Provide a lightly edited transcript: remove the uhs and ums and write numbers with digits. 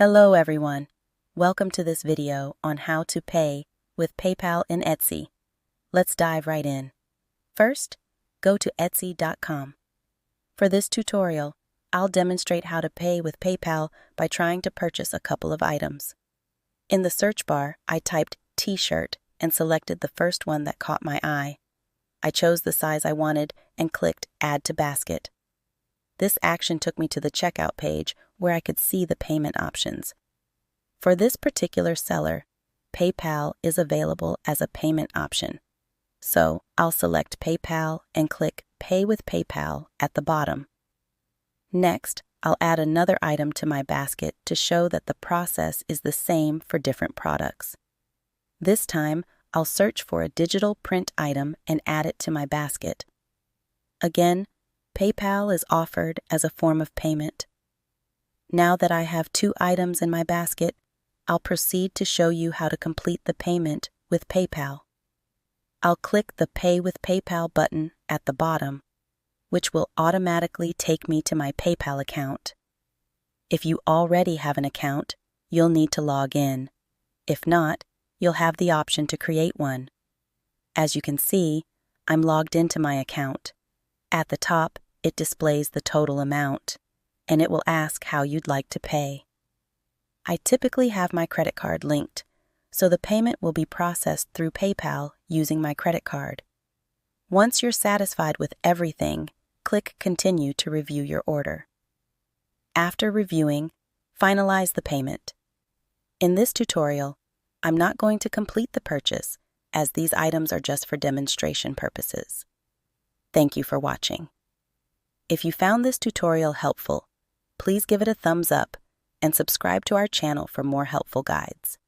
Hello everyone. Welcome to this video on how to pay with PayPal in Etsy. Let's dive right in. First, go to Etsy.com. For this tutorial, I'll demonstrate how to pay with PayPal by trying to purchase a couple of items. In the search bar, I typed t-shirt and selected the first one that caught my eye. I chose the size I wanted and clicked Add to Basket. This action took me to the checkout page where I could see the payment options. For this particular seller, PayPal is available as a payment option. So I'll select PayPal and click Pay with PayPal at the bottom. Next, I'll add another item to my basket to show that the process is the same for different products. This time, I'll search for a digital print item and add it to my basket. Again, PayPal is offered as a form of payment. Now that I have two items in my basket, I'll proceed to show you how to complete the payment with PayPal. I'll click the Pay with PayPal button at the bottom, which will automatically take me to my PayPal account. If you already have an account, you'll need to log in. If not, you'll have the option to create one. As you can see, I'm logged into my account. At the top, it displays the total amount, and it will ask how you'd like to pay. I typically have my credit card linked, so the payment will be processed through PayPal using my credit card. Once you're satisfied with everything, click Continue to review your order. After reviewing, finalize the payment. In this tutorial, I'm not going to complete the purchase, as these items are just for demonstration purposes. Thank you for watching. If you found this tutorial helpful, please give it a thumbs up and subscribe to our channel for more helpful guides.